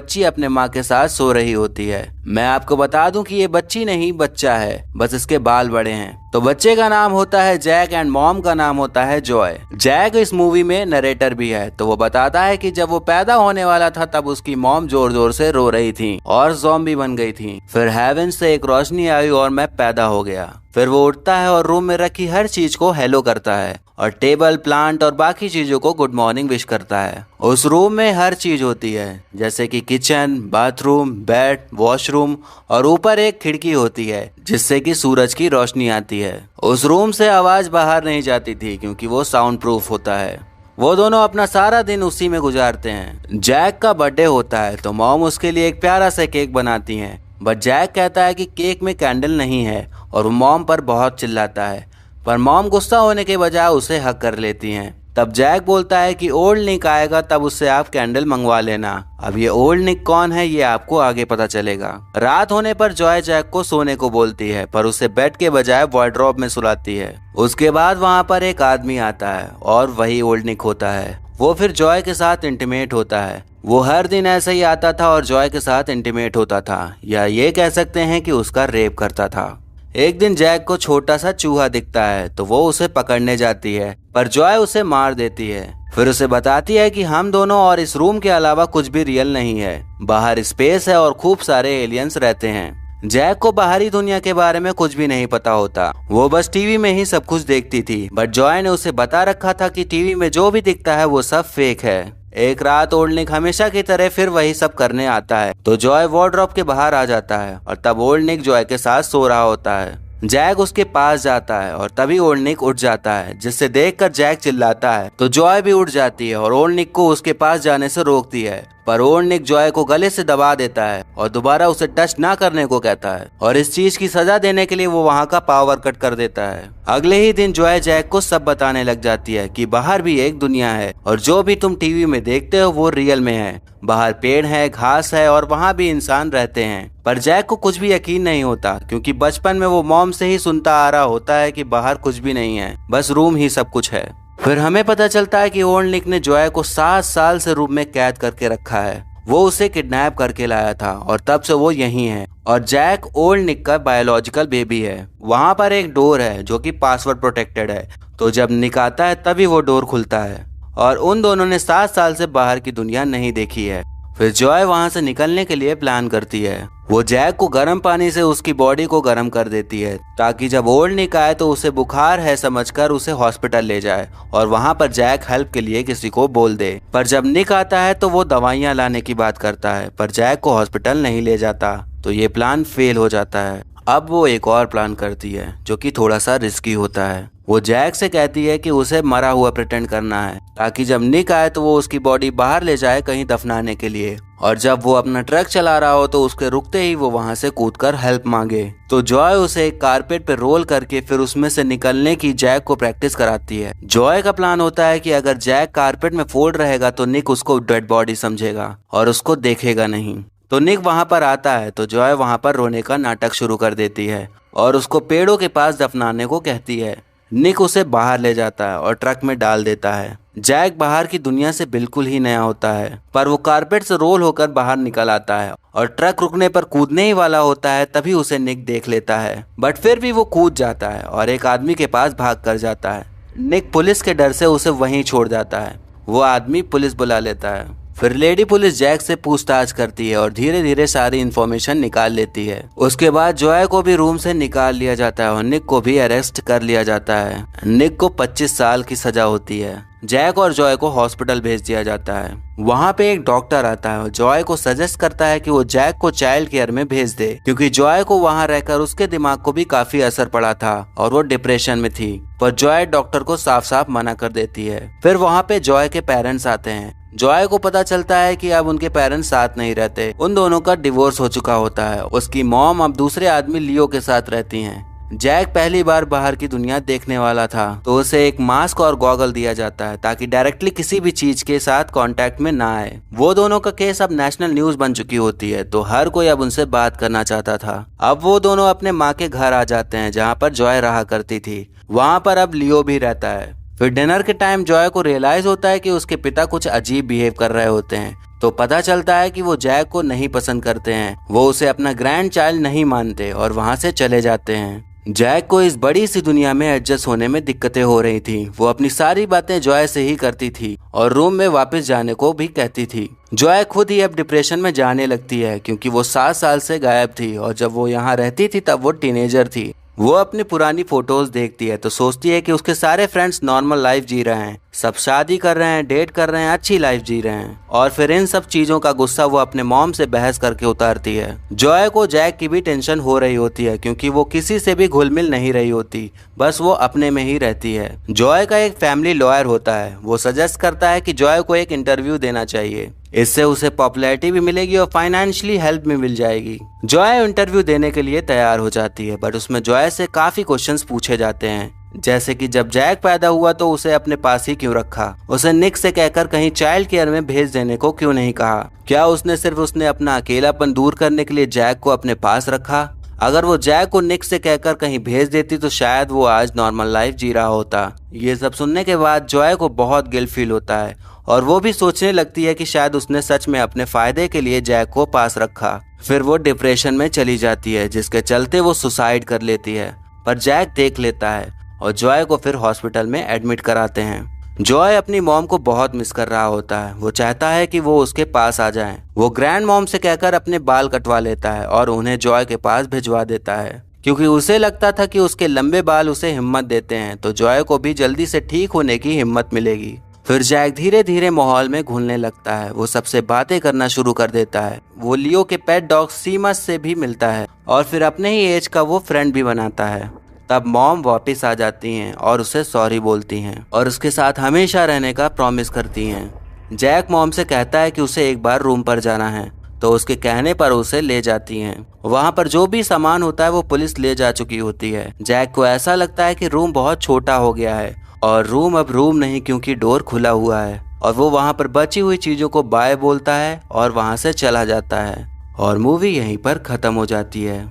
बच्ची अपने माँ के साथ सो रही होती है। मैं आपको बता दूं कि ये बच्ची नहीं बच्चा है, बस इसके बाल बड़े हैं। तो बच्चे का नाम होता है जैक एंड मॉम का नाम होता है जॉय। जैक इस मूवी में नरेटर भी है। तो वो बताता है कि जब वो पैदा होने वाला था तब उसकी मॉम जोर जोर से रो रही थी और ज़ॉम्बी बन गई थी। फिर हेवन से एक रोशनी आई और मैं पैदा हो गया। फिर वो उठता है और रूम में रखी हर चीज को हेलो करता है और टेबल, प्लांट और बाकी चीजों को गुड मॉर्निंग विश करता है। उस रूम में हर चीज होती है, जैसे कि किचन, बाथरूम, बेड, वॉशरूम और ऊपर एक खिड़की होती है जिससे कि सूरज की रोशनी आती है। उस रूम से आवाज बाहर नहीं जाती थी क्योंकि वो साउंड प्रूफ होता है। वो दोनों अपना सारा दिन उसी में गुजारते हैं। जैक का बर्थडे होता है तो मॉम उसके लिए एक प्यारा सा केक बनाती है, बट जैक कहता है कि केक में कैंडल नहीं है और वो मॉम पर बहुत चिल्लाता है, पर मॉम गुस्सा होने के बजाय उसे हक कर लेती हैं। तब जैक बोलता है कि ओल्ड निक आएगा तब उससे आप कैंडल मंगवा लेना। अब ये ओल्ड निक कौन है ये आपको आगे पता चलेगा। रात होने पर जॉय जैक को सोने को बोलती है पर उसे बेड के बजाय वार्डरोब में सुलाती है। उसके बाद वहाँ पर एक आदमी आता है और वही ओल्ड निक होता है। वो फिर जॉय के साथ इंटीमेट होता है। वो हर दिन ऐसे ही आता था और जॉय के साथ इंटीमेट होता था, या ये कह सकते हैं कि उसका रेप करता था। एक दिन जैक को छोटा सा चूहा दिखता है तो वो उसे पकड़ने जाती है, पर जॉय उसे मार देती है। फिर उसे बताती है कि हम दोनों और इस रूम के अलावा कुछ भी रियल नहीं है, बाहर स्पेस है और खूब सारे एलियंस रहते हैं। जैक को बाहरी दुनिया के बारे में कुछ भी नहीं पता होता, वो बस टीवी में ही सब कुछ देखती थी, बट जॉय ने उसे बता रखा था कि टीवी में जो भी दिखता है वो सब फेक है। एक रात ओल्ड निक हमेशा की तरह फिर वही सब करने आता है तो जॉय वार्डरोब के बाहर आ जाता है और तब ओल्ड निक जॉय के साथ सो रहा होता है। जैक उसके पास जाता है और तभी ओल्ड निक उठ जाता है, जिससे देखकर जैक चिल्लाता है तो जॉय भी उठ जाती है और ओल्ड निक को उसके पास जाने से रोकती है, पर ओल्ड निक जॉय को गले से दबा देता है और दोबारा उसे टच ना करने को कहता है और इस चीज की सजा देने के लिए वो वहाँ का पावर कट कर देता है। अगले ही दिन जॉय जैक को सब बताने लग जाती है कि बाहर भी एक दुनिया है और जो भी तुम टीवी में देखते हो वो रियल में है। बाहर पेड़ है, घास है और वहाँ भी इंसान रहते हैं। पर जैक को कुछ भी यकीन नहीं होता क्योंकि बचपन में वो मॉम से ही सुनता आ रहा होता है कि बाहर कुछ भी नहीं है, बस रूम ही सब कुछ है। फिर हमें पता चलता है कि ओल्ड निक ने जॉय को 7 साल से रूम में कैद करके रखा है। वो उसे किडनैप करके लाया था और तब से वो यहीं है और जैक ओल्ड निक का बायोलॉजिकल बेबी है। वहाँ पर एक डोर है जो कि पासवर्ड प्रोटेक्टेड है, तो जब निक आता है तभी वो डोर खुलता है और उन दोनों ने 7 साल से बाहर की दुनिया नहीं देखी है। फिर जॉय वहाँ से निकलने के लिए प्लान करती है। वो जैक को गर्म पानी से उसकी बॉडी को गर्म कर देती है ताकि जब ओल्ड निक आए तो उसे बुखार है समझकर उसे हॉस्पिटल ले जाए और वहाँ पर जैक हेल्प के लिए किसी को बोल दे। पर जब निक आता है तो वो दवाइयाँ लाने की बात करता है पर जैक को हॉस्पिटल नहीं ले जाता, तो ये प्लान फेल हो जाता है। अब वो एक और प्लान करती है जो कि थोड़ा सा रिस्की होता है। वो जैक से कहती है कि उसे मरा हुआ प्रिटेंड करना है ताकि जब निक आए तो वो उसकी बॉडी बाहर ले जाए कहीं दफनाने के लिए, और जब वो अपना ट्रक चला रहा हो तो उसके रुकते ही वो वहाँ से कूदकर हेल्प मांगे। तो जॉय उसे एक कारपेट पे रोल करके फिर उसमें से निकलने की जैक को प्रैक्टिस कराती है। जॉय का प्लान होता है कि अगर जैक कारपेट में फोल्ड रहेगा तो निक उसको डेड बॉडी समझेगा और उसको देखेगा नहीं। तो निक वहाँ पर आता है तो जॉय वहाँ पर रोने का नाटक शुरू कर देती है और उसको पेड़ों के पास दफनाने को कहती है। निक उसे बाहर ले जाता है और ट्रक में डाल देता है। जैक बाहर की दुनिया से बिल्कुल ही नया होता है, पर वो कारपेट से रोल होकर बाहर निकल आता है और ट्रक रुकने पर कूदने ही वाला होता है तभी उसे निक देख लेता है, बट फिर भी वो कूद जाता है और एक आदमी के पास भाग कर जाता है। निक पुलिस के डर से उसे वहीं छोड़ जाता है। वो आदमी पुलिस बुला लेता है। फिर लेडी पुलिस जैक से पूछताछ करती है और धीरे धीरे सारी इन्फॉर्मेशन निकाल लेती है। उसके बाद जॉय को भी रूम से निकाल लिया जाता है और निक को भी अरेस्ट कर लिया जाता है। निक को 25 साल की सजा होती है। जैक और जॉय को हॉस्पिटल भेज दिया जाता है। वहाँ पे एक डॉक्टर आता है और जॉय को सजेस्ट करता है कि वो जैक को चाइल्ड केयर में भेज दे क्योंकि जॉय को वहाँ रहकर उसके दिमाग को भी काफी असर पड़ा था और वो डिप्रेशन में थी, पर जॉय डॉक्टर को साफ साफ मना कर देती है। फिर वहाँ पे जॉय के पेरेंट्स आते हैं। जॉय को पता चलता है कि अब उनके पेरेंट्स साथ नहीं रहते, उन दोनों का डिवोर्स हो चुका होता है। उसकी मॉम अब दूसरे आदमी लियो के साथ रहती हैं। जैक पहली बार बाहर की दुनिया देखने वाला था तो उसे एक मास्क और गॉगल दिया जाता है ताकि डायरेक्टली किसी भी चीज के साथ कांटेक्ट में ना आए। वो दोनों का केस अब नेशनल न्यूज बन चुकी होती है तो हर कोई अब उनसे बात करना चाहता था। अब वो दोनों अपने माँ के घर आ जाते हैं जहाँ पर जॉय रहा करती थी। वहाँ पर अब लियो भी रहता है। फिर डिनर के टाइम जॉय को रियलाइज होता है कि उसके पिता कुछ अजीब बिहेव कर रहे होते हैं, तो पता चलता है कि वो जैक को नहीं पसंद करते हैं, वो उसे अपना ग्रैंड चाइल्ड नहीं मानते और वहाँ से चले जाते हैं। जैक को इस बड़ी सी दुनिया में एडजस्ट होने में दिक्कतें हो रही थी। वो अपनी सारी बातें जॉय से ही करती थी और रूम में वापस जाने को भी कहती थी। जॉय खुद ही अब डिप्रेशन में जाने लगती है क्योंकि वो 7 साल से गायब थी और जब वो यहाँ रहती थी तब वो टीनेजर थी। वो अपनी पुरानी फोटोज देखती है तो सोचती है कि उसके सारे फ्रेंड्स नॉर्मल लाइफ जी रहे हैं, सब शादी कर रहे हैं, डेट कर रहे हैं, अच्छी लाइफ जी रहे हैं। और फिर इन सब चीजों का गुस्सा वो अपने मॉम से बहस करके उतारती है। जॉय को जैक की भी टेंशन हो रही होती है क्योंकि वो किसी से भी घुल मिल नहीं रही होती, बस वो अपने में ही रहती है। जॉय का एक फैमिली लॉयर होता है, वो सजेस्ट करता है कि जॉय को एक इंटरव्यू देना चाहिए, इससे उसे पॉपुलैरिटी भी मिलेगी और फाइनेंशियली हेल्प भी मिल जाएगी। जॉय इंटरव्यू देने के लिए तैयार हो जाती है, बट उसमें जॉय से काफी क्वेश्चंस पूछे जाते हैं, जैसे कि जब जैक पैदा हुआ तो उसे अपने पास ही क्यों रखा, उसे निक से कहकर कहीं चाइल्ड केयर में भेज देने को क्यों नहीं कहा, क्या उसने अपना अकेलापन दूर करने के लिए जैक को अपने पास रखा। अगर वो जैक को निक से कहकर कहीं भेज देती तो शायद वो आज नॉर्मल लाइफ जी रहा होता। ये सब सुनने के बाद जॉय को बहुत गिल्ट फील होता है और वो भी सोचने लगती है कि शायद उसने सच में अपने फायदे के लिए जैक को पास रखा। फिर वो डिप्रेशन में चली जाती है जिसके चलते वो सुसाइड कर लेती है, पर जैक देख लेता है और जॉय को फिर हॉस्पिटल में एडमिट कराते हैं। जॉय अपनी मॉम को बहुत मिस कर रहा होता है, वो चाहता है कि वो उसके पास आ जाएं। वो ग्रैंड मॉम से कहकर अपने बाल कटवा लेता है और उन्हें जॉय के पास भिजवा देता है क्योंकि उसे लगता था कि उसके लंबे बाल उसे हिम्मत देते हैं तो जॉय को भी जल्दी से ठीक होने की हिम्मत मिलेगी। फिर जैक धीरे धीरे माहौल में घुलने लगता है, वो सबसे बातें करना शुरू कर देता है। वो लियो के पेट डॉग सीमस से भी मिलता है और फिर अपने ही एज का वो फ्रेंड भी बनाता है। तब मॉम वापस आ जाती हैं और उसे सॉरी बोलती हैं और उसके साथ हमेशा रहने का प्रॉमिस करती हैं। जैक मॉम से कहता है कि उसे एक बार रूम पर जाना है तो उसके कहने पर उसे ले जाती हैं। वहाँ पर जो भी सामान होता है वो पुलिस ले जा चुकी होती है। जैक को ऐसा लगता है कि रूम बहुत छोटा हो गया है और रूम अब रूम नहीं क्योंकि डोर खुला हुआ है और वो वहाँ पर बची हुई चीजों को बाय बोलता है और वहाँ से चला जाता है और मूवी यहीं पर खत्म हो जाती है।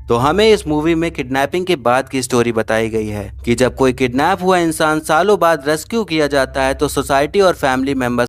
तो हमें इस मूवी में किडनैपिंग के बाद की स्टोरी बताई गई है कि जब कोई किडनैप हुआ इंसान सालों बाद रेस्क्यू किया जाता है तो सोसाइटी और फैमिली मेंबर्स